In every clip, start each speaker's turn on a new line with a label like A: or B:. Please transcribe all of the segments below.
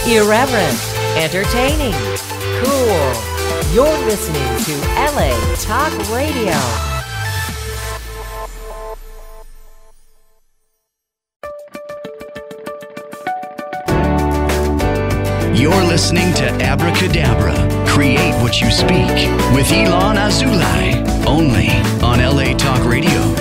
A: Irreverent, entertaining, cool. You're listening to LA Talk Radio.
B: You're listening to Abracadabra, Create What You Speak, with iLan Azoulai, only on LA Talk Radio.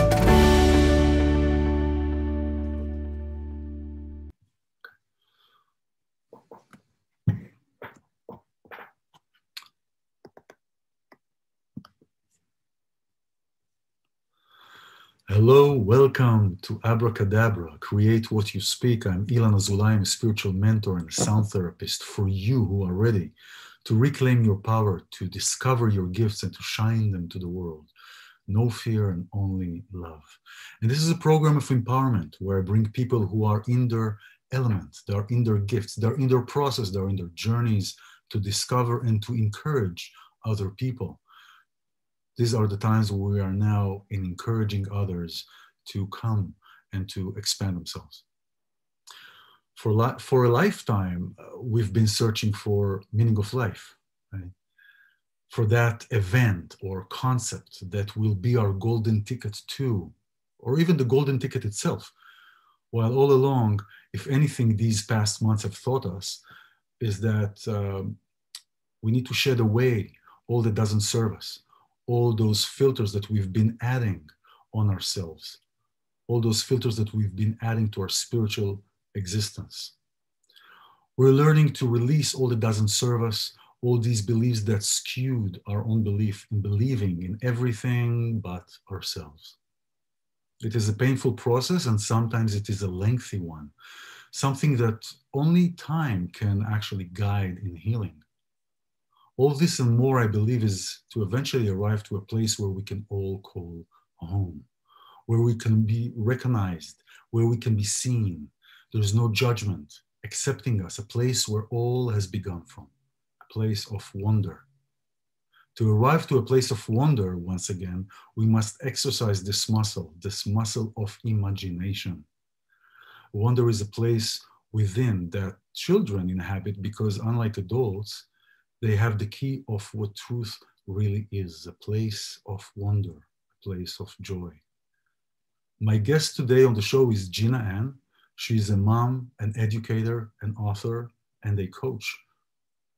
C: Hello, welcome to Abracadabra, Create What You Speak. I'm iLan Azoulai. I'm a spiritual mentor and a sound therapist for you who are ready to reclaim your power, to discover your gifts and to shine them to the world. No fear and only love. And this is a program of empowerment where I bring people who are in their element, they are in their gifts, they're in their process, they're in their journeys to discover and to encourage other people. These are the times where we are now in encouraging others to come and to expand themselves. For a lifetime, we've been searching for meaning of life, right? For that event or concept that will be our golden ticket to, or even the golden ticket itself. While all along, if anything, these past months have taught us is that we need to shed away all that doesn't serve us. All those filters that we've been adding on ourselves, all those filters that we've been adding to our spiritual existence. We're learning to release all that doesn't serve us, all these beliefs that skewed our own belief in believing in everything but ourselves. It is a painful process, and sometimes it is a lengthy one, something that only time can actually guide in healing. All this and more, I believe, is to eventually arrive to a place where we can all call home, where we can be recognized, where we can be seen. There's no judgment, accepting us, a place where all has begun from, a place of wonder. To arrive to a place of wonder, once again, we must exercise this muscle of imagination. Wonder is a place within that children inhabit because, unlike adults, they have the key of what truth really is, a place of wonder, a place of joy. My guest today on the show is Gina Ann. She's a mom, an educator, an author, and a coach.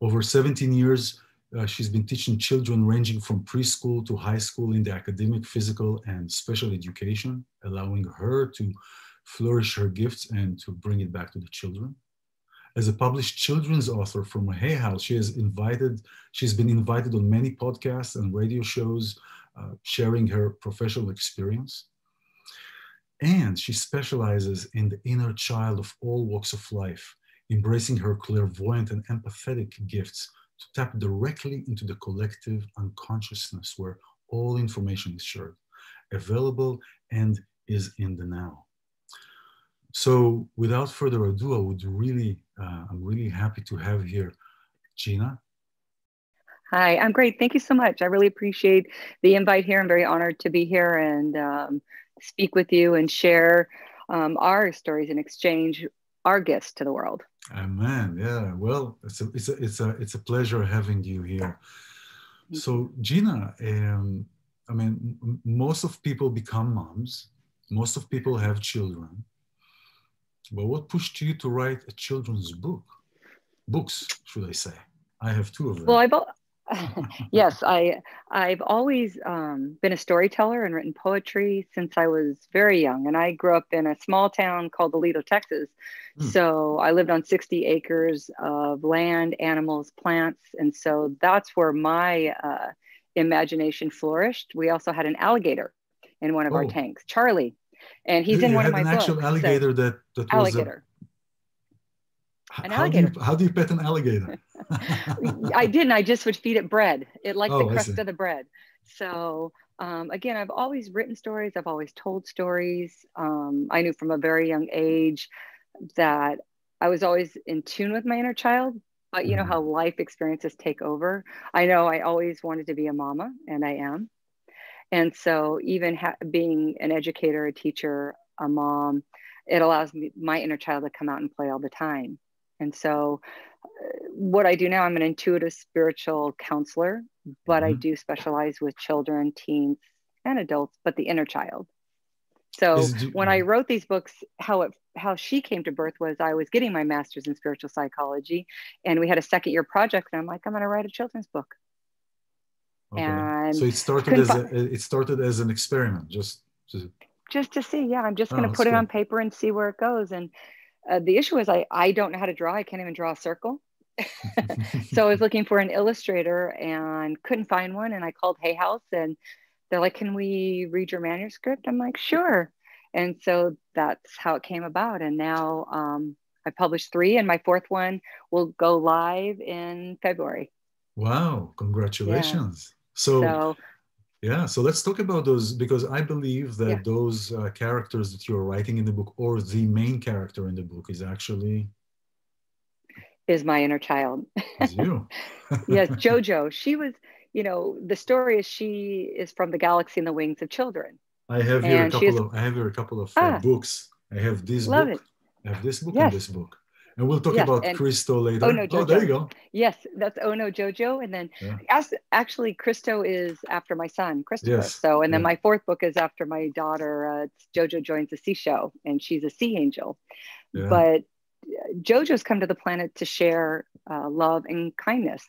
C: Over 17 years, she's been teaching children ranging from preschool to high school in the academic, physical, and special education, allowing her to flourish her gifts and to bring it back to the children. As a published children's author from Hay House, she's been invited on many podcasts and radio shows, sharing her professional experience. And she specializes in the inner child of all walks of life, embracing her clairvoyant and empathetic gifts to tap directly into the collective unconsciousness where all information is shared, available, and is in the now. So without further ado, I'm really happy to have here Gina.
D: Hi, I'm great. Thank you so much. I really appreciate the invite here. I'm very honored to be here and speak with you and share our stories and exchange our gifts to the world.
C: Amen. Yeah. Well, it's a pleasure having you here. So Gina, I mean, most of people become moms. Most of people have children. But what pushed you to write a children's book? Books, should I say? I have two of them.
D: Well, yes, I've always been a storyteller and written poetry since I was very young. And I grew up in a small town called Aledo, Texas. So I lived on 60 acres of land, animals, plants. And so that's where my imagination flourished. We also had an alligator in one of our tanks, Charlie. And he's in one of my books.
C: An actual alligator that was
D: alligator.
C: How do you pet an alligator?
D: I didn't. I just would feed it bread. It liked the crust of the bread. So again, I've always written stories. I've always told stories. I knew from a very young age that I was always in tune with my inner child. But you know how life experiences take over. I know I always wanted to be a mama, and I am. And so even being an educator, a teacher, a mom, it allows me, my inner child to come out and play all the time. And so what I do now, I'm an intuitive spiritual counselor, but I do specialize with children, teens, and adults, but the inner child. So when I wrote these books, how she came to birth was I was getting my master's in spiritual psychology, and we had a second year project, and I'm like, I'm going to write a children's book.
C: Okay.
D: And
C: so it started as an experiment, just
D: to see. Yeah, I'm just going to put it on paper and see where it goes. And the issue is I don't know how to draw. I can't even draw a circle. So I was looking for an illustrator and couldn't find one. And I called Hay House, and they're like, can we read your manuscript? I'm like, sure. And so that's how it came about. And now I published 3, and my 4th one will go live in February.
C: Wow, congratulations. So let's talk about those, because I believe that those characters that you're writing in the book, or the main character in the book,
D: is my inner child.
C: Is you.
D: Yes, Jojo. She was, the story is she is from the galaxy in the wings of children.
C: I have here a couple of books. I have this book. I have this book and this book. And we'll talk about Christo later.
D: Oh, no, Jojo.
C: Oh, there you go.
D: Yes, that's Oh No, Jojo. And then actually, Christo is after my son, Christopher.
C: Yes.
D: So, and then my 4th book is after my daughter, Jojo joins the sea show, and she's a sea angel. Yeah. But Jojo's come to the planet to share love and kindness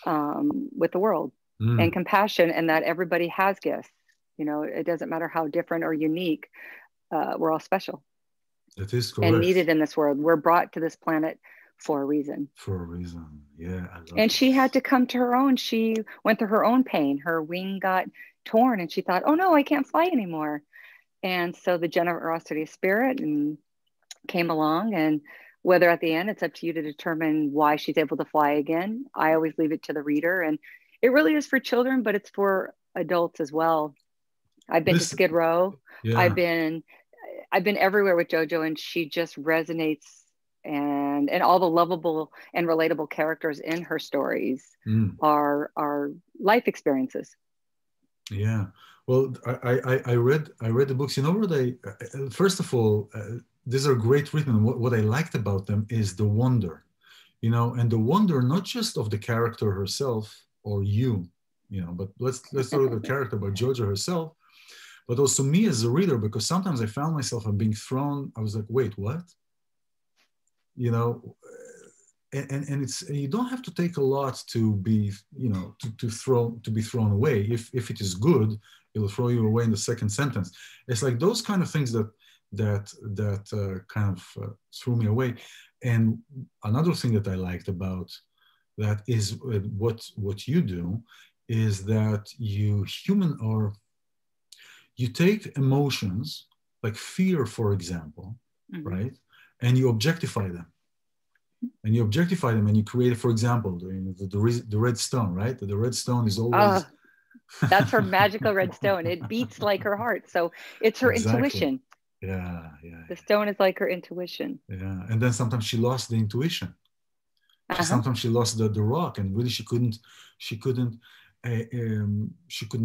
D: with the world and compassion, and that everybody has gifts. It doesn't matter how different or unique, we're all special.
C: That is correct.
D: And needed in this world. We're brought to this planet for a reason.
C: For a reason, yeah. I love
D: and she had to come to her own. She went through her own pain. Her wing got torn, and she thought, oh no, I can't fly anymore. And so the generosity of spirit came along, and whether at the end, it's up to you to determine why she's able to fly again. I always leave it to the reader, and it really is for children, but it's for adults as well. I've been to Skid Row. Yeah. I've been everywhere with Jojo, and she just resonates, and all the lovable and relatable characters in her stories are life experiences.
C: Yeah. Well, I read the books. First of all, these are great written. What I liked about them is the wonder, and the wonder not just of the character herself or but let's start with the character about Jojo herself, but also me as a reader, because sometimes I found myself being thrown. I was like, wait, what? And it's, you don't have to take a lot to be, to be thrown away. If it is good, it'll throw you away in the second sentence. It's like those kind of things that kind of threw me away. And another thing that I liked about that is what you do is that you take emotions like fear, for example, right? And you objectify them. And you create, for example, the red stone, right? The red stone is always...
D: that's her magical red stone. It beats like her heart. So it's her intuition.
C: Yeah.
D: The stone is like her intuition.
C: Yeah. And then sometimes she lost the intuition. Sometimes she lost the rock, and really she couldn't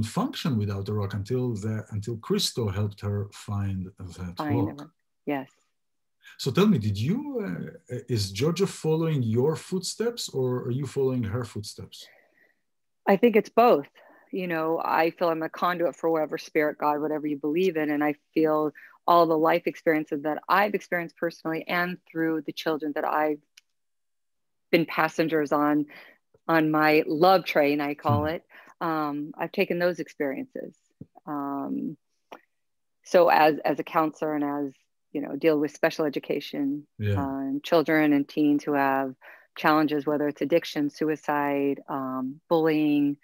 C: function without the rock until Christo helped her find that rock.
D: Yes.
C: So tell me, is Jojo following your footsteps, or are you following her footsteps?
D: I think it's both. I feel I'm a conduit for whatever spirit, God, whatever you believe in. And I feel all the life experiences that I've experienced personally and through the children that I've been passengers on my love train, I call it. I've taken those experiences. So as a counselor and as, deal with special education, children and teens who have challenges, whether it's addiction, suicide, bullying,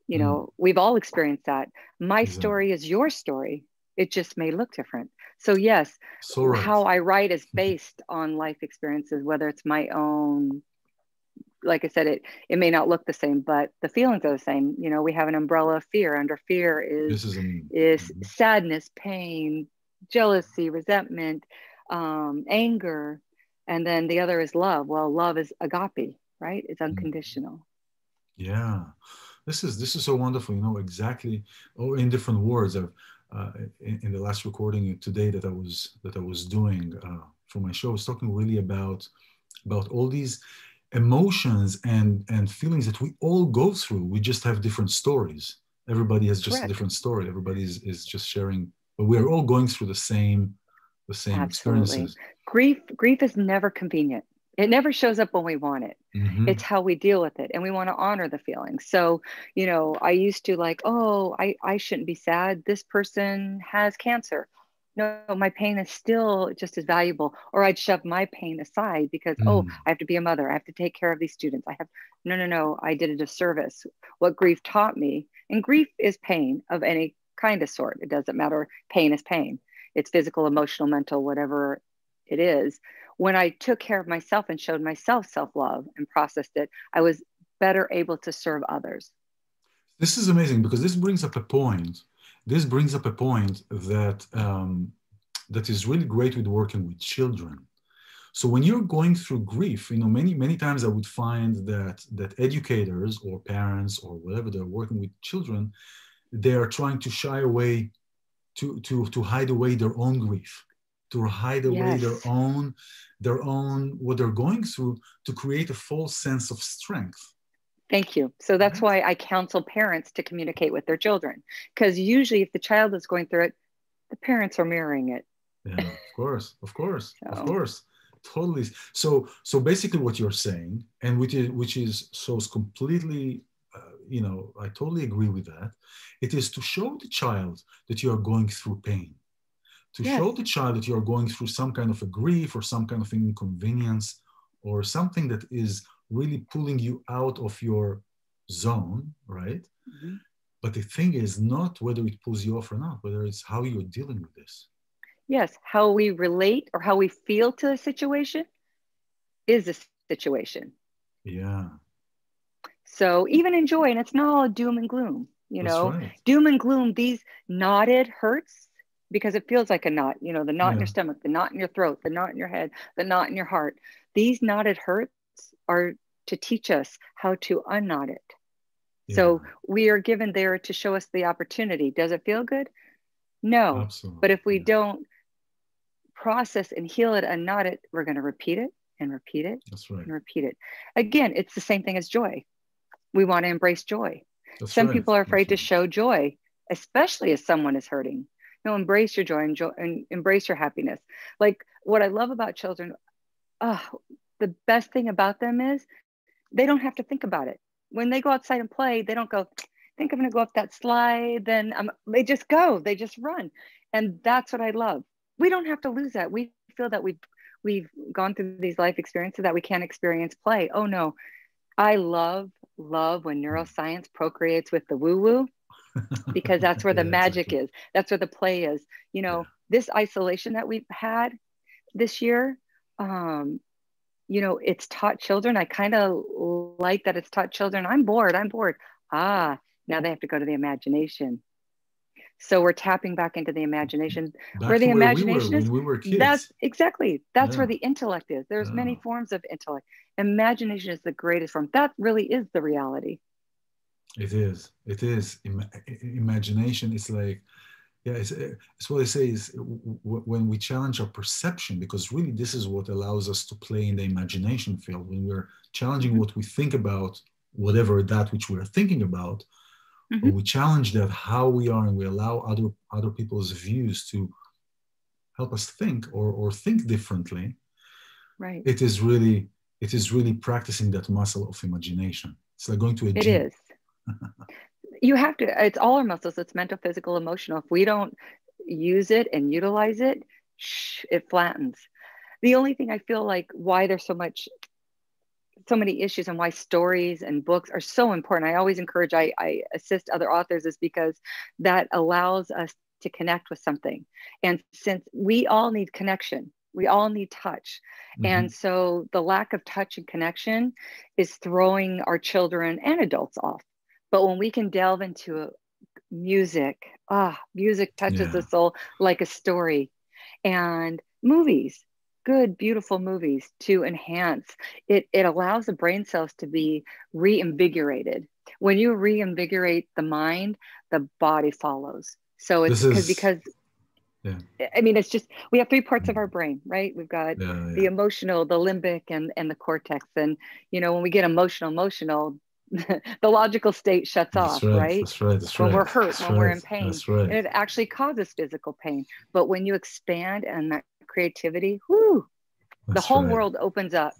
D: we've all experienced that. My story is your story. It just may look different. So yes, how I write is based on life experiences, whether it's my own. Like I said, it may not look the same, but the feelings are the same. We have an umbrella of fear. Under fear is sadness, pain, jealousy, resentment, anger, and then the other is love. Well, love is agape, right? It's unconditional.
C: Yeah, this is so wonderful. Exactly, or in different words. In the last recording today that I was doing for my show, I was talking really about about all these emotions and feelings that we all go through. We just have different stories. Everybody has just a
D: Correct.
C: different story. Everybody is just sharing, but we're all going through the same
D: Absolutely.
C: experiences.
D: Grief is never convenient. It never shows up when we want it.
C: Hmm.
D: It's how we deal with it. And we want to honor the feelings. So, I used to like, oh, I shouldn't be sad. This person has cancer. No, my pain is still just as valuable. Or I'd shove my pain aside because, oh,
C: Mm.
D: I have to be a mother. I have to take care of these students. No, I did a disservice. What grief taught me, and grief is pain of any kind of sort. It doesn't matter. Pain is pain. It's physical, emotional, mental, whatever it is. When I took care of myself and showed myself self-love and processed it, I was better able to serve others.
C: This is amazing because this brings up a point. This brings up a point that is really great with working with children. So when you're going through grief, many times I would find that educators or parents or whatever they're working with children, they are trying to shy away, to hide away their own grief, to hide away
D: Yes.
C: their own what they're going through, to create a false sense of strength.
D: Thank you. So that's
C: Right?
D: why I counsel parents to communicate with their children. Because usually if the child is going through it, the parents are mirroring it.
C: Yeah, of
D: So
C: course, totally. So basically, what you're saying, and which is so completely, I totally agree with that. It is to show the child that you are going through pain, to
D: yes,
C: show the child that you are going through some kind of a grief or some kind of inconvenience or something that is really pulling you out of your zone, right?
D: mhm.
C: But the thing is not whether it pulls you off or not, whether it's how you're dealing with this.
D: Yes, how we relate or how we feel to a situation is a situation.
C: Yeah,
D: So even in joy, and it's not all doom and gloom,
C: that's right.
D: doom and gloom, these knotted hurts because it feels like a knot, the knot in
C: Yeah,
D: your stomach, the knot in your throat, the knot in your head, the knot in your heart. These knotted hurts are to teach us how to unknot it.
C: yeah,
D: So we are given there to show us the opportunity. Does it feel good? No. But
C: absolutely.
D: if we
C: Yeah,
D: don't process and heal it and knot it, we're going to repeat it and repeat it
C: that's right.
D: and repeat it. Again, it's the same thing as joy. We want to embrace joy.
C: That's
D: Some
C: right.
D: people are
C: That's
D: afraid to
C: right.
D: show joy, especially if someone is hurting. No, embrace your joy and embrace your happiness. Like what I love about children, oh, the best thing about them is they don't have to think about it. When they go outside and play, they don't go, I think I'm going to go up that slide. Then they just go, they just run. And that's what I love. We don't have to lose that. We feel that we've gone through these life experiences that we can't experience play. Oh no, I love when neuroscience procreates with the woo woo because that's where the
C: Yeah,
D: magic
C: exactly.
D: is. That's where the play is.
C: Yeah.
D: This isolation that we've had this year, um, it's taught children. I kind of like that it's taught children. I'm bored. I'm bored. Ah, now they have to go to the imagination. So we're tapping back into the imagination. Where
C: Back to
D: the
C: where we were
D: imagination is,
C: when we were
D: that's
C: kids.
D: exactly, that's where
C: Yeah.
D: the intellect is. There's many
C: Yeah.
D: forms of intellect. Imagination is the greatest form. That really is the reality.
C: It is. It is. Imagination is like, yeah, it's what I say is when we challenge our perception, because really this is what allows us to play in the imagination field. When we're challenging
D: Mhm,
C: what we think about, whatever that which we're thinking about, or
D: mhm.
C: we challenge that how we are, and we allow other people's views to help us think or think differently.
D: Right.
C: It is really practicing that muscle of imagination. It's like going to a
D: It
C: gym.
D: is. You have to, it's all our muscles. It's mental, physical, emotional. If we don't use it and utilize it, it flattens. The only thing I feel like why there's so many issues and why stories and books are so important. I always encourage, I assist other authors is because that allows us to connect with something. And since we all need connection, we all need touch.
C: Hmm.
D: And so the lack of touch and connection is throwing our children and adults off. But when we can delve into music, music touches the
C: Yeah.
D: soul like a story, and movies, good beautiful movies to enhance it allows the brain cells to be reinvigorated. When you reinvigorate the mind, the body follows. So it's
C: This
D: because
C: is
D: because
C: Yeah.
D: I mean, it's just, we have three parts of our brain, right? We've got
C: Yeah.
D: the emotional, the limbic, and the cortex. And, you know, when we get emotional, the logical state shuts
C: That's
D: off,
C: right.
D: right?
C: That's right. That's
D: When
C: right.
D: we're hurt,
C: That's
D: when we're
C: right.
D: in pain,
C: That's right.
D: and it actually causes physical pain. But when you expand and that creativity, whoo, the
C: That's
D: whole
C: right.
D: world opens up.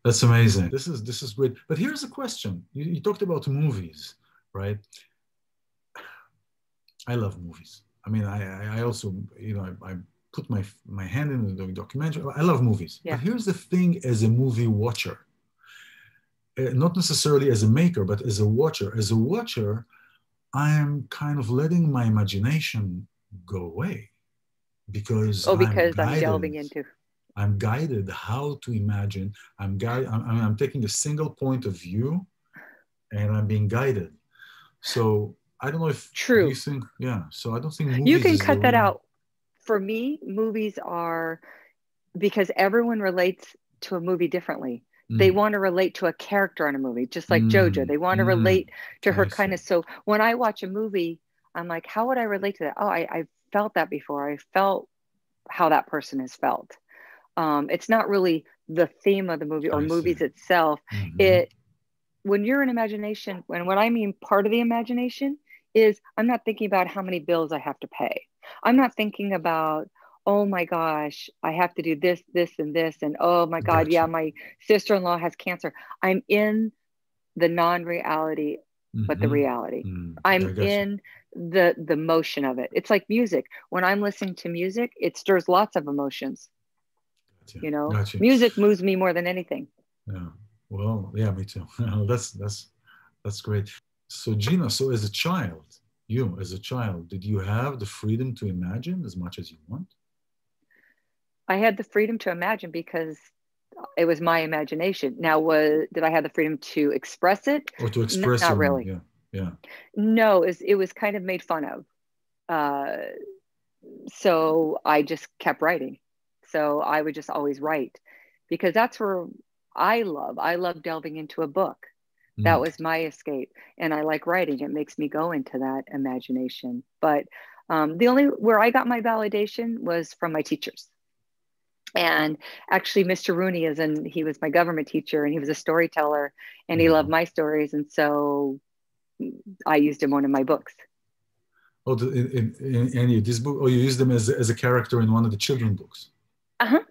C: That's amazing. This is great. But here's a question. You talked about movies, right? I love movies. I mean, I also, you know, I put my hand in the documentary. I love movies.
D: Yeah.
C: But here's the thing: as a movie watcher, not necessarily as a maker, but as a watcher. As a watcher, I am kind of letting my imagination go away because
D: Oh, because I'm delving into.
C: I'm guided how to imagine. I'm taking a single point of view, and I'm being guided. So I don't know if do you
D: True.
C: think, yeah. So I don't think
D: You
C: movies
D: can
C: is the
D: cut that
C: real.
D: out. For me, movies are, because everyone relates to a movie differently. They
C: Mm,
D: want to relate to a character in a movie, just like Jojo.
C: mm,
D: They want to
C: mm.
D: relate to her
C: I see.
D: kindness. So when I watch a movie, I'm like, how would I relate to that? Oh, I felt that before. I felt how that person has felt. It's not really the theme of the movie or
C: I see.
D: movies itself.
C: Mm-hmm.
D: It When you're in imagination, and what I mean part of the imagination is I'm not thinking about how many bills I have to pay. I'm not thinking about, oh my gosh, I have to do this, this, and this. And oh my God, yeah,
C: Gotcha.
D: my sister-in-law has cancer. I'm in the non-reality, but the
C: Mm-hmm.
D: reality.
C: Mm.
D: I'm
C: I gotcha.
D: in the motion of it. It's like music. When I'm listening to music, it stirs lots of emotions.
C: Gotcha.
D: You know,
C: Gotcha.
D: music moves me more than anything.
C: Yeah. Well, yeah, me too. That's great. So Gina, so as a child, you as a child, did you have the freedom to imagine as much as you want?
D: I had the freedom to imagine because it was my imagination. Now, did I have the freedom to express it?
C: Or to express
D: Not
C: your,
D: really.
C: yeah, yeah.
D: No, it was kind of made fun of. Uh, so I just kept writing. So I would just always write because that's where I love delving into a book. That
C: Mm.
D: was my escape. And I like writing. It makes me go into that imagination. But the only where I got my validation was from my teachers. And actually, Mr. Rooney he was my government teacher and he was a storyteller and he loved
C: Wow.
D: my stories. And so I used him in one of my books.
C: Oh, this book, oh, you use them as a character in one of the children books.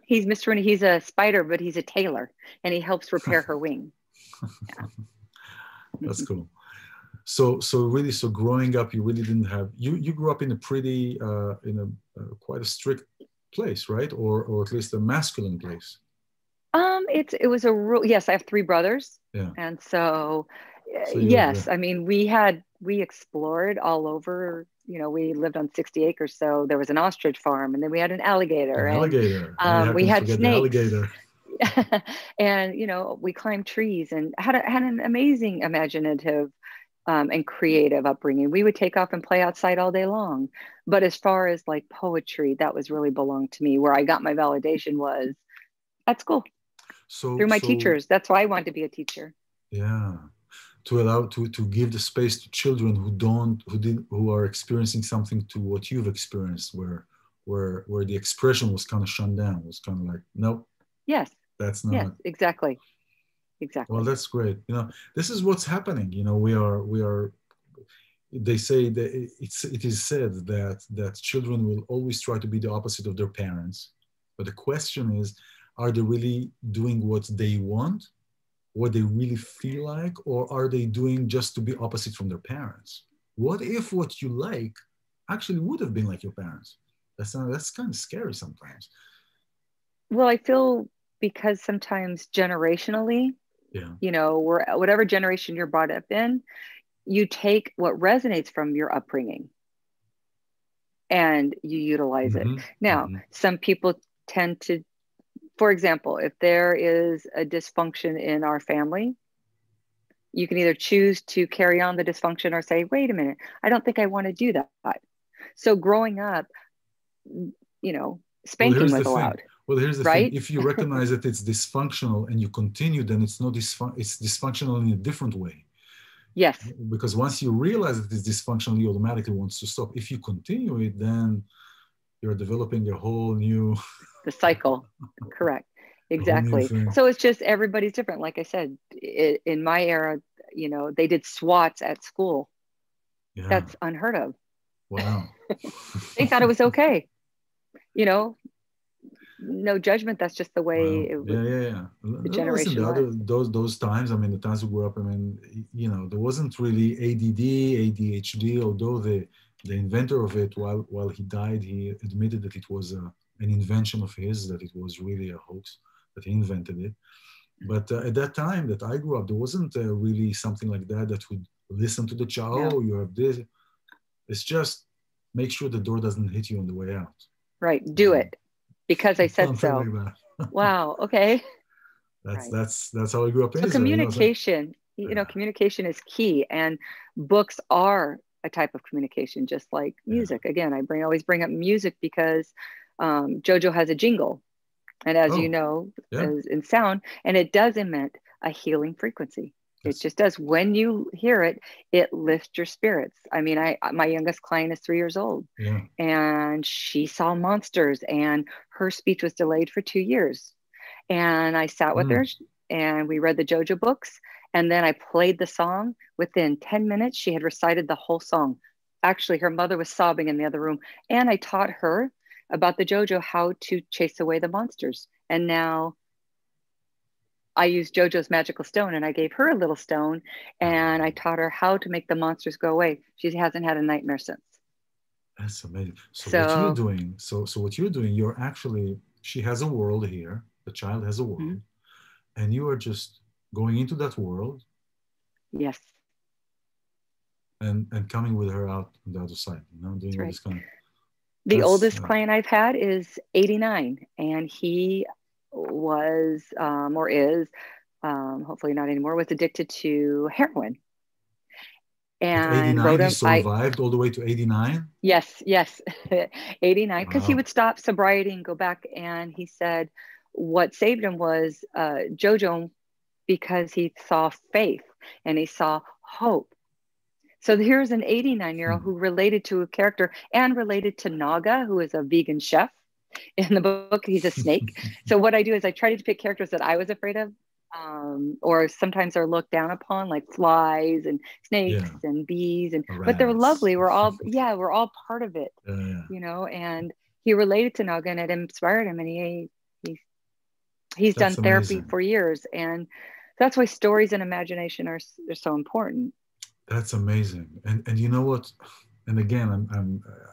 D: He's Mr. Rooney. He's a spider, but he's a tailor and he helps repair her wing. Yeah.
C: That's cool. So really, so growing up, you really didn't have, you grew up in a pretty, in a quite a strict place, right? Or at least a masculine place.
D: It was a rule. Yes, I have three brothers.
C: Yeah.
D: And so,
C: So
D: yes, I mean, we explored all over, you know, we lived on 60 acres. So there was an ostrich farm and then we had an alligator
C: an
D: and
C: alligator. How
D: we
C: can you
D: had
C: forget the
D: snakes.
C: alligator?
D: And, you know, we climbed trees and had an amazing imaginative and creative upbringing. We would take off and play outside all day long. But as far as like poetry, that was really belonged to me. Where I got my validation was at school
C: So
D: through my teachers. That's why I wanted to be a teacher.
C: yeah, to allow to give the space to children who are experiencing something to what you've experienced, where the expression was kind of shut down, was kind of like, nope,
D: Yes.
C: that's
D: Yes,
C: not.
D: exactly.
C: Well,
D: Exactly.
C: that's great. You know, this is what's happening. You know, we are. They say that it is said that children will always try to be the opposite of their parents, but the question is, are they really doing what they want, what they really feel like, or are they doing just to be opposite from their parents? What if what you like actually would have been like your parents? That's kind of scary sometimes.
D: Well, I feel because sometimes generationally,
C: Yeah.
D: you know, whatever generation you're brought up in, you take what resonates from your upbringing and you utilize it.
C: Mm-hmm.
D: Now,
C: Mm-hmm.
D: some people tend to, for example, if there is a dysfunction in our family, you can either choose to carry on the dysfunction or say, wait a minute, I don't think I want to do that. So growing up, you know,
C: Well,
D: spanking
C: here's the
D: was
C: thing.
D: allowed,
C: Well, here's the thing.
D: right?
C: If you recognize that it's dysfunctional and you continue, then it's not it's dysfunctional in a different way.
D: Yes.
C: Because once you realize that it's dysfunctional, you automatically want to stop. If you continue it, then you're developing a whole new
D: the cycle. Correct.
C: a whole new
D: Exactly.
C: thing.
D: So it's just everybody's different. Like I said, in my era, you know, they did SWATs at school.
C: Yeah.
D: That's unheard of.
C: Wow.
D: They thought it was okay. You know, no judgment. That's just the way
C: Wow. Yeah.
D: the
C: Listen,
D: generation was.
C: those times, I mean, the times we grew up, I mean, you know, there wasn't really ADD, ADHD, although the inventor of it, while he died, he admitted that it was an invention of his, that it was really a hoax, that he invented it. But at that time that I grew up, there wasn't really something like that that would listen to the child.
D: No.
C: Oh, you have this. It's just make sure the door doesn't hit you on the way out.
D: Right. Do it because I said
C: Something
D: so.
C: like that.
D: Wow. Okay.
C: That's how I grew up in
D: So
C: Israel.
D: communication, you know, communication is key, and books are a type of communication, just like music. Again, I always bring up music because Jojo has a jingle, and as you know, is in sound, and it does emit a healing frequency. It just does. When you hear it, it lifts your spirits. I mean, my youngest client is 3 years old, and she saw monsters, and her speech was delayed for 2 years. And I sat with her, and we read the Jojo books, and then I played the song. Within 10 minutes, she had recited the whole song. Actually, her mother was sobbing in the other room, and I taught her about the Jojo, how to chase away the monsters. And now I used Jojo's magical stone, and I gave her a little stone, and I taught her how to make the monsters go away. She hasn't had a nightmare since.
C: That's amazing. So what you're doing, so what you're doing, you're actually, she has a world here, the child has a world, and you are just going into that world.
D: Yes.
C: And coming with her out on the other side, you know, doing all this kind of.
D: The oldest client I've had is 89, and he was or is hopefully not anymore, was addicted to heroin. And
C: 89, he survived all the way to 89?
D: Yes 89, because he would stop sobriety and go back, and he said what saved him was Jojo, because he saw faith and he saw hope. So here's an 89-year-old who related to a character and related to Naga, who is a vegan chef. In the book, he's a snake. So what I do is I try to pick characters that I was afraid of, or sometimes are looked down upon, like flies and snakes and bees, and but they're lovely. We're all part of it, you know. And he related to Naga, and it inspired him, and he's done therapy for years, and that's why stories and imagination are so important.
C: That's amazing. And you know what? And again,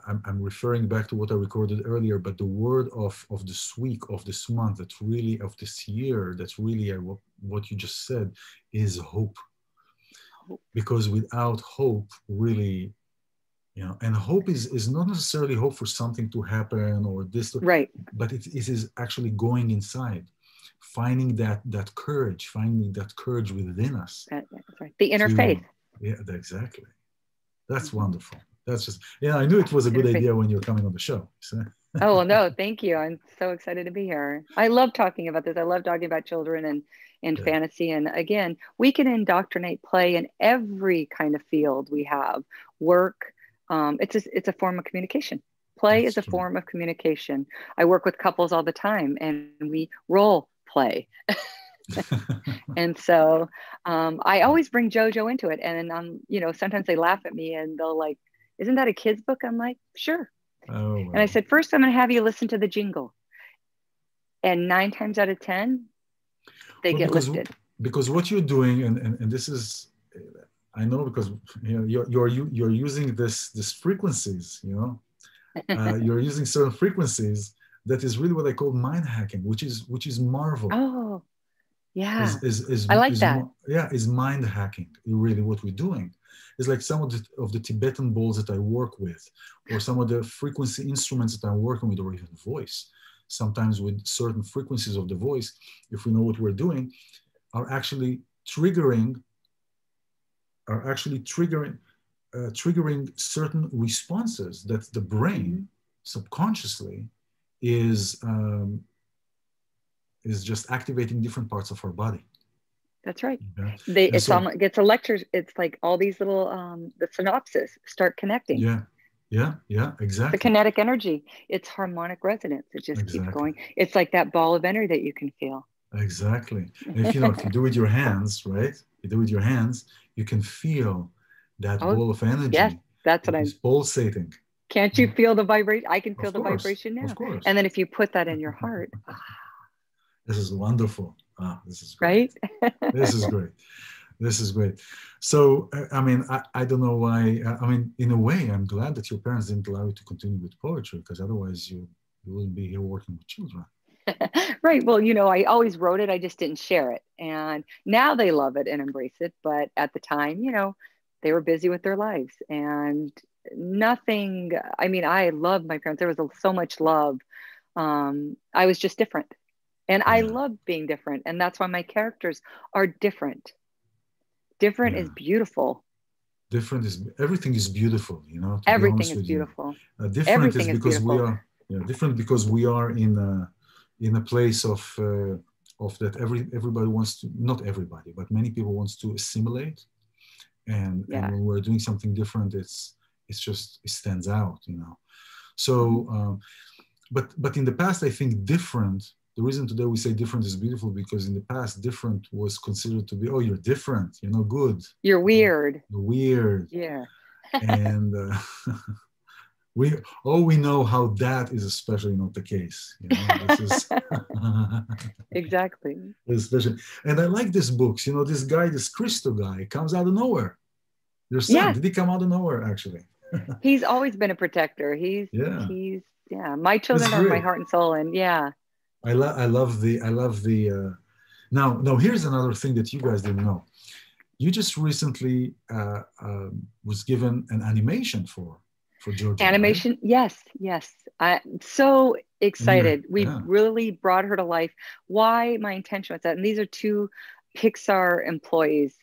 C: I'm referring back to what I recorded earlier, but the word of this week, of this month, that's really of this year, that's really what you just said, is hope. Because without hope, really, you know, and hope is not necessarily hope for something to happen or this, but it is actually going inside, finding that courage within us.
D: That's right. The inner faith.
C: Yeah, exactly. That's wonderful. That's just, I knew it was a good idea when you were coming on the show. So.
D: Oh, well, no, thank you. I'm so excited to be here. I love talking about this. I love talking about children and fantasy. And again, we can indoctrinate play in every kind of field we have. Work, it's a form of communication. Play is a form of communication. I work with couples all the time, and we role play. And so I always bring Jojo into it, and you know, sometimes they laugh at me and they'll like, isn't that a kid's book? I'm like, sure.
C: Oh, wow.
D: And I said, first I'm going to have you listen to the jingle, and 9 times out of 10 they get lifted.
C: Because what you're doing, and this is, I know, because you know you're using this frequencies, you know, you're using certain frequencies that is really what I call mind hacking, which is marvel.
D: Oh. Yeah,
C: is
D: I like that.
C: Is mind hacking really what we're doing? It's like some of the Tibetan bowls that I work with, or some of the frequency instruments that I'm working with, or even voice. Sometimes with certain frequencies of the voice, if we know what we're doing, are actually triggering certain responses that the brain subconsciously is just activating different parts of our body.
D: That's right. It gets a lecture. It's like all these little the synopsis start connecting.
C: Yeah. Yeah, yeah,
D: The
C: exactly.
D: kinetic energy, it's harmonic resonance. It just keeps
C: Exactly.
D: going. It's like that ball of energy that you can feel.
C: Exactly. And if you know, if you do with your hands, right? You do with your hands, you can feel that
D: Oh,
C: ball of
D: yes,
C: energy
D: that's what
C: that
D: I'm.
C: is pulsating.
D: Can't you feel the vibration? I can feel
C: Of
D: the
C: course,
D: vibration
C: of
D: now. And
C: course.
D: then if you put that in your heart,
C: This is wonderful. Ah, this is great.
D: right?
C: This is great. This is great. So, I mean, I don't know why. I mean, in a way, I'm glad that your parents didn't allow you to continue with poetry, because otherwise you wouldn't be here working with children.
D: Right. Well, I always wrote it. I just didn't share it. And now they love it and embrace it. But at the time, they were busy with their lives and nothing. I mean, I loved my parents. There was so much love. I was just different. And I
C: Yeah,
D: love being different. And that's why my characters are different. Different
C: yeah.
D: is beautiful.
C: Different is everything is beautiful. To be
D: Everything
C: honest
D: is
C: with you,
D: beautiful.
C: different is
D: Everything is
C: because we
D: beautiful.
C: are different because we are in a place of that everybody wants to, not everybody, but many people wants to assimilate, and
D: Yeah.
C: when we're doing something different, it's just it stands out. So
D: Mhm.
C: but in the past, I think different, the reason today we say different is beautiful, because in the past different was considered to be, oh, you're different, you're no good,
D: You're weird.
C: you're weird.
D: Yeah.
C: And we know how that is especially not the case. This is
D: Exactly.
C: especially. And I like these books. This guy, this Christo guy, comes out of nowhere. Your son,
D: Yeah.
C: did he come out of nowhere actually?
D: He's always been a protector.
C: Yeah,
D: Yeah, my
C: it's
D: children are my
C: great.
D: heart and soul. And yeah.
C: I love the now here's another thing that you guys didn't know. You just recently was given an animation for Jojo, right?
D: Animation, yes, yes. I'm so
C: And
D: excited. We really brought her to life. Why my intention was that, and these are two Pixar employees.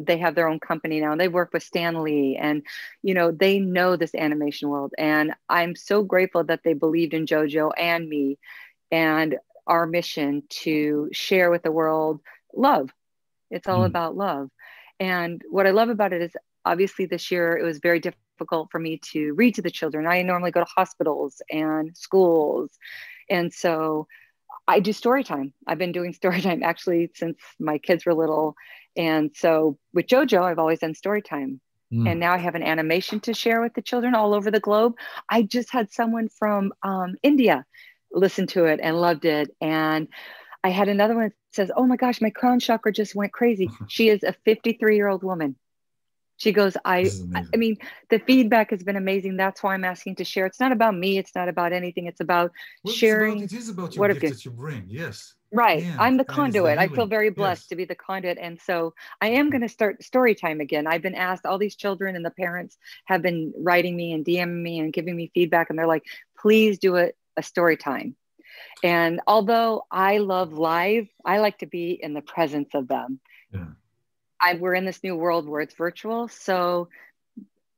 D: They have their own company now, and they work with Stan Lee, and they know this animation world. And I'm so grateful that they believed in JoJo and me, and our mission to share with the world love. It's all
C: Mm,
D: about love. And what I love about it is obviously this year it was very difficult for me to read to the children. I normally go to hospitals and schools. And so I do story time. I've been doing story time actually since my kids were little. And so with JoJo, I've always done story time. And
C: mm.
D: now I have an animation to share with the children all over the globe. I just had someone from India listen to it and loved it. And I had another one that says, "Oh my gosh, my crown chakra just went crazy." She is a 53-year-old woman. She goes,
C: This
D: I
C: is
D: I
C: amazing.
D: mean, the feedback has been amazing. That's why I'm asking to share. It's not about me. It's not about anything. It's about
C: Well, it's about
D: sharing
C: it is about your
D: what have
C: gift
D: you.
C: that you bring, yes,
D: Right.
C: and
D: I'm the
C: and it's the
D: conduit. I feel
C: healing,
D: very blessed
C: yes.
D: to be the conduit. And so I am going to start story time again. I've been asked, all these children and the parents have been writing me and DMing me and giving me feedback. And they're like, please do a story time. And although I love live, I like to be in the presence of them.
C: Yeah,
D: We're in this new world where it's virtual. So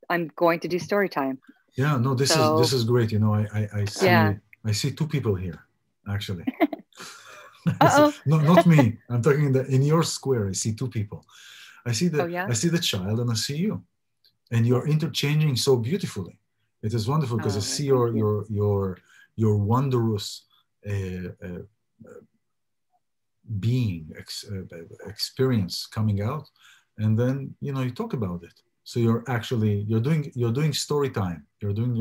D: I'm going to do story time.
C: yeah. No, this
D: So
C: is great. I
D: yeah.
C: see two people here, actually.
D: Uh-oh.
C: No, not me. I'm talking in your square. I see two people.
D: Oh yeah.
C: I see the child, and I see you, and you're interchanging so beautifully. It is wonderful because I
D: Oh,
C: see
D: thank
C: your
D: you.
C: your your your wondrous uh, uh, experience coming out, and then you talk about it. So you're doing story time. You're doing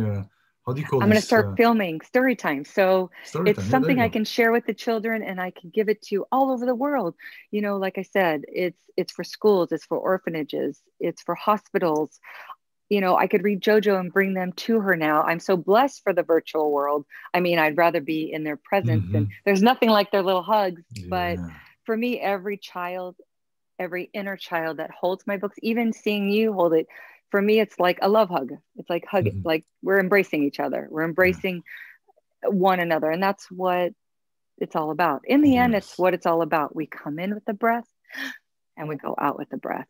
C: how do you call
D: I'm going to
C: this,
D: start filming story time. So
C: story
D: it's
C: time? Yeah, there you
D: something I
C: go.
D: can share with the children and I can give it to all over the world. Like I said, it's for schools, it's for orphanages, it's for hospitals. I could read JoJo and bring them to her now. I'm so blessed for the virtual world. I mean, I'd rather be in their presence
C: Hmm.
D: and there's nothing like their little hugs. But
C: Yeah.
D: for me, every child, every inner child that holds my books, even seeing you hold it, for me, it's like a love hug. It's like hug,
C: Hmm.
D: like we're embracing each other. We're
C: Yeah.
D: embracing one another. And that's what it's all about. In the end, it's
C: Yes.
D: what it's all about. We come in with the breath and we go out with the breath.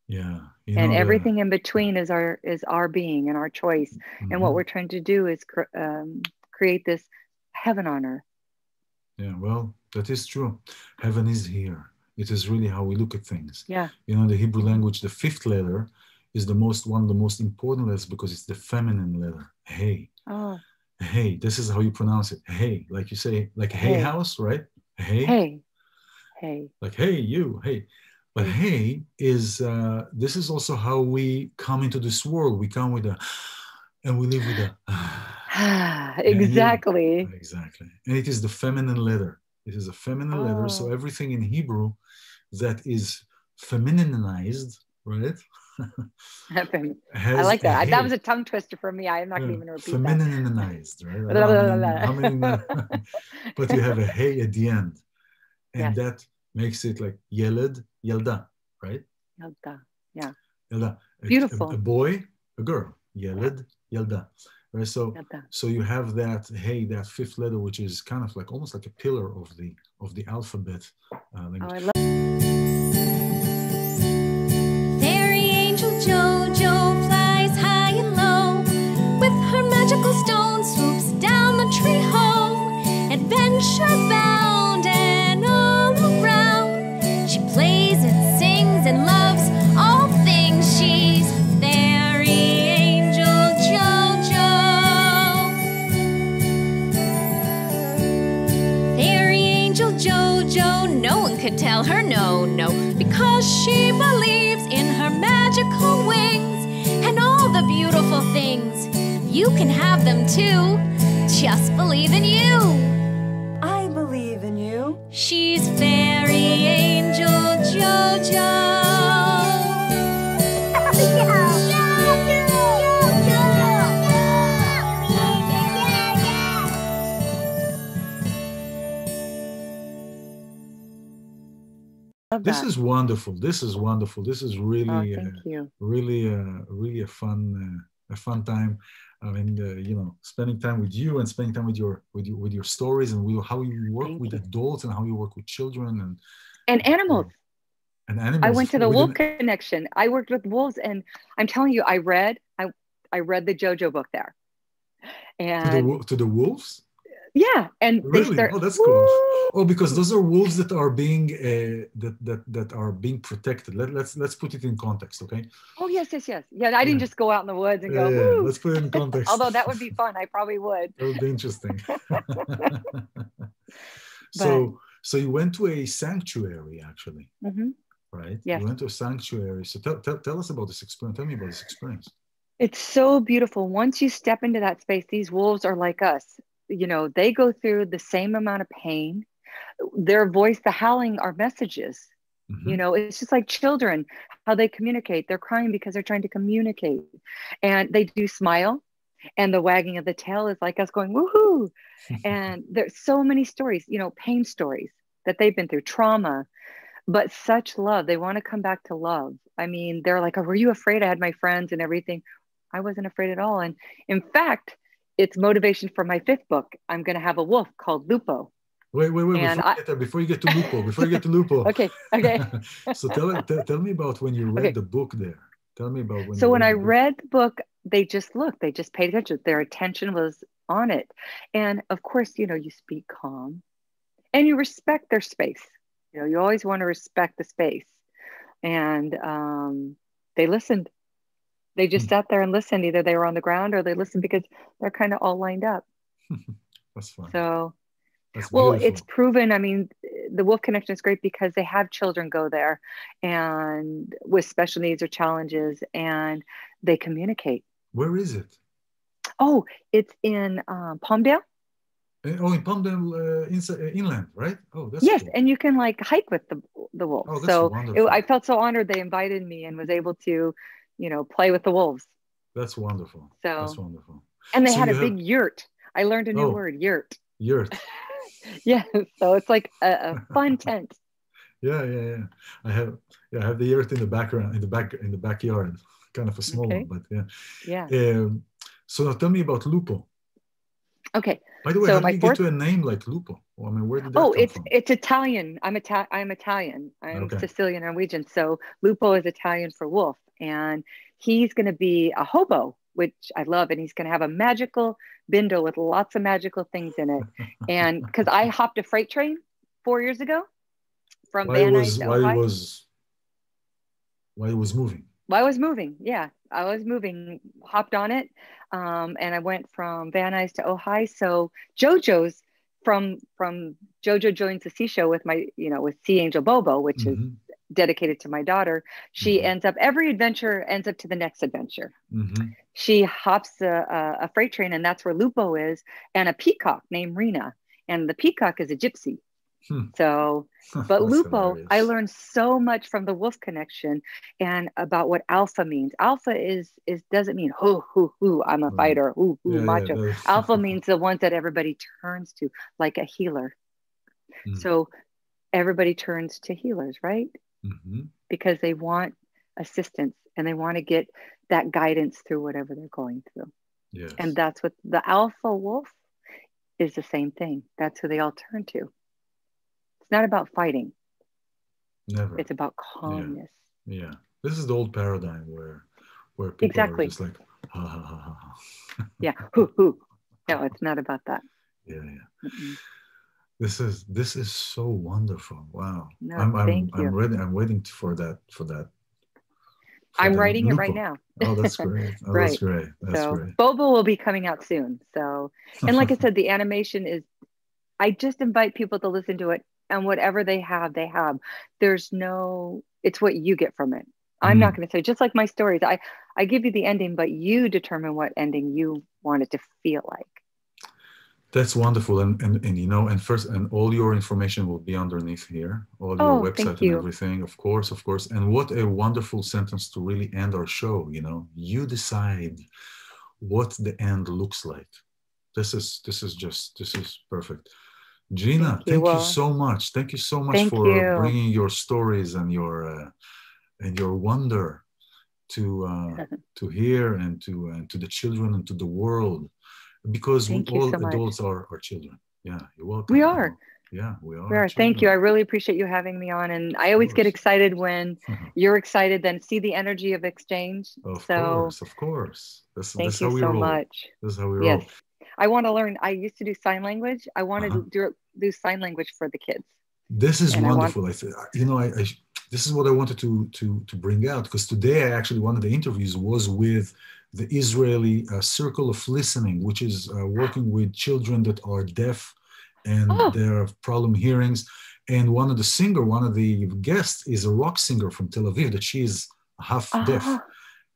C: Yeah.
D: And
C: The.
D: everything in between is our being and our choice. And what
C: Hmm.
D: we're trying to do is create this heaven on earth.
C: Yeah. Well, that is true. Heaven is here. It is really how we look at things.
D: Yeah.
C: The Hebrew language, the fifth letter is one of the most important letters because it's the feminine letter. Hey.
D: Oh.
C: Hey, this is how you pronounce it. Hey, like you say, like hey, house, right? Hey.
D: Hey. Hey.
C: Like hey, you, hey. But hey is, this is also how we come into this world. We come with a, and we live with a.
D: Exactly.
C: Exactly. And it is the feminine letter. It is a feminine letter. So everything in Hebrew that is femininized, right?
D: I like that. That was a tongue twister for me. I'm not going to even repeat
C: femininized, right?
D: that.
C: How many but you have a hey at the end. And that makes it like Yeled, Yelda, right?
D: Yelda, yeah.
C: Yelda.
D: Beautiful.
C: A boy, a girl. Yeled, Yelda. Right? So you have that, hey, that fifth letter, which is kind of like almost like a pillar of the alphabet language.
D: I love
E: Fairy angel Jojo flies high and low. With her magical stone swoops down the tree home. Adventure bound and all around. She plays and sings and loves all things. She's fairy angel Jojo. Fairy angel Jojo, no one could tell her no, because she believes in her magical wings and all the beautiful things. You can have them too. Just believe in you.
F: I believe in you.
E: She's fairy angel Jojo.
C: This is wonderful. This is wonderful. This is really, really a fun time. I mean, spending time with you and spending time with your stories and how you work with adults and how you work with children
D: and animals.
C: And animals.
D: I went to the Wolf Connection. I worked with wolves, and I'm telling you, I read the Jojo book there. And
C: to the wolves.
D: Yeah, and
C: really, that's cool. Oh, because those are wolves that are being that are being protected. Let's put it in context, okay?
D: Oh yes. Yeah, I didn't just go out in the woods and go.
C: Yeah, let's put it in context.
D: Although that would be fun, I probably would.
C: That would be interesting. So you went to a sanctuary, actually, right?
D: Yes.
C: You went to a sanctuary. So tell us about this experience. Tell me about this experience.
D: It's so beautiful. Once you step into that space, these wolves are like us. They go through the same amount of pain. Their voice, the howling are messages. It's just like children, how they communicate. They're crying because they're trying to communicate. And they do smile. And the wagging of the tail is like us going, woohoo. And there's so many stories, pain stories that they've been through, trauma, but such love. They want to come back to love. I mean, they're like, oh, were you afraid? I had my friends and everything. I wasn't afraid at all. And in fact, it's motivation for my 5th book. I'm going to have a wolf called Lupo.
C: Wait. Before you get to Lupo.
D: Okay.
C: So tell me about when you read the book there. Tell me about when.
D: So when I read the book, they just looked. They just paid attention. Their attention was on it. And of course, you speak calm, and you respect their space. You always want to respect the space. And they listened. They just sat there and listened. Either they were on the ground or they listened because they're kind of all lined up.
C: That's fun.
D: So,
C: that's
D: it's proven. I mean, the Wolf Connection is great because they have children go there and with special needs or challenges, and they communicate.
C: Where is it?
D: Oh, it's in Palmdale.
C: Oh, in Palmdale, inland, right? Oh, that's
D: yes,
C: cool.
D: And you can hike with the wolf.
C: Oh, that's
D: so
C: wonderful.
D: I felt so honored they invited me and was able to, play with the wolves.
C: That's wonderful.
D: That's and they had a big yurt. I learned a new word, yurt.
C: Yurt.
D: Yeah, so it's like a fun tent.
C: Yeah. I have the yurt in the background, in the backyard, kind of a small one, but yeah. So now tell me about Lupo.
D: Okay.
C: By the way, how did you get to a name like Lupo? I mean, where did that come from?
D: It's Italian. I'm Italian. I'm Sicilian Norwegian. So Lupo is Italian for wolf, and he's going to be a hobo, which I love, and he's going to have a magical bindle with lots of magical things in it. And because I hopped a freight train 4 years ago from Van Nuys to Ojai.
C: Why it was moving?
D: Well, I was moving. Yeah, I was moving, hopped on it. And I went from Van Nuys to Ojai. So Jojo's from Jojo Joins the Sea Show with my, with Sea Angel Bobo, which is
C: Mm-hmm.
D: dedicated to my daughter. She ends up, every adventure ends up to the next adventure.
C: Mm-hmm.
D: She hops a freight train, and that's where Lupo is, and a peacock named Rena. And the peacock is a gypsy. So, but Lupo,
C: hilarious.
D: I learned so much from the wolf connection and about what alpha means. Alpha is doesn't mean hoo, I'm a fighter, macho. Alpha means the ones that everybody turns to, like a healer. So everybody turns to healers, right? Because they want assistance and they want to get that guidance through whatever they're going through.
C: Yes.
D: And that's what the alpha wolf is, the same thing. That's who they all turn to. It's not about fighting.
C: Never.
D: It's about calmness.
C: Yeah. This is the old paradigm where people are just like, ha, ha, ha, ha.
D: Yeah. Hoo. No, it's not about that.
C: Yeah. This is so wonderful. Wow.
D: No, thank you.
C: I'm ready. I'm waiting for that.
D: I'm writing it right now.
C: Oh, that's great. Oh,
D: Right.
C: That's great. That's great.
D: Bobo will be coming out soon. So, and like I said, the animation is, I just invite people to listen to it, and whatever they have, they have. There's no, it's what you get from it. I'm not going to say, just like my stories, I give you the ending, but you determine what ending you want it to feel like.
C: That's wonderful. And all your information will be underneath here, all your website and everything, of course. And what a wonderful sentence to really end our show. You decide what the end looks like. This is perfect. Gina, thank you so much. Thank you so much for bringing your stories and your wonder to here and to the children and to the world. Because all adults are children. Yeah, you're welcome.
D: We are.
C: Yeah, we are.
D: We are. Thank you. I really appreciate you having me on. And I always get excited when you're excited, then see the energy of exchange.
C: Of course.
D: Thank you so much.
C: This is how we roll.
D: Yes. I want to learn. I used to do sign language. I want to do sign language for the kids.
C: This is wonderful. This is what I wanted to bring out, because today one of the interviews was with the Israeli Circle of Listening, which is working with children that are deaf and they have problem hearings. And one of the guests is a rock singer from Tel Aviv that she is half deaf.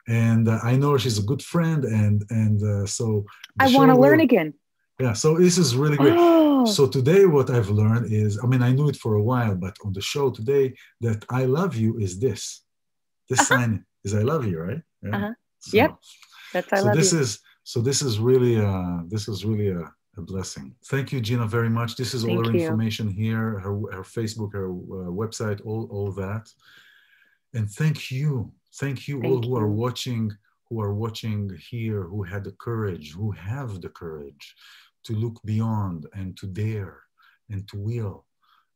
C: And I know she's a good friend. And so
D: I want to learn again.
C: Yeah, so this is really great. So today what I've learned is, I knew it for a while, but on the show today, that I love you is this. This sign is I love you, right? Yeah. So,
D: yep. That's I love you.
C: This is really a blessing. Thank you, Gina, very much. This is all her information here, her Facebook, her website, all that. And thank you all who are watching here, who have the courage to look beyond and to dare and to will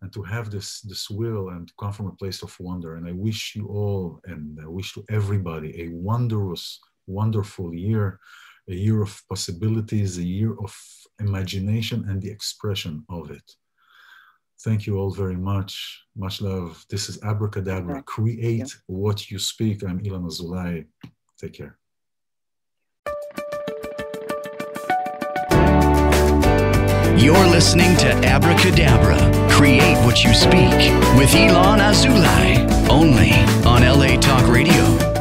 C: and to have this will and to come from a place of wonder. And I wish you all, and I wish to everybody, a wonderful year, a year of possibilities, a year of imagination and the expression of it. Thank you all very much. Much love. This is Abracadabra. Create what you speak. I'm iLan Azoulai. Take care.
B: You're listening to Abracadabra. Create what you speak with iLan Azoulai. Only on LA Talk Radio.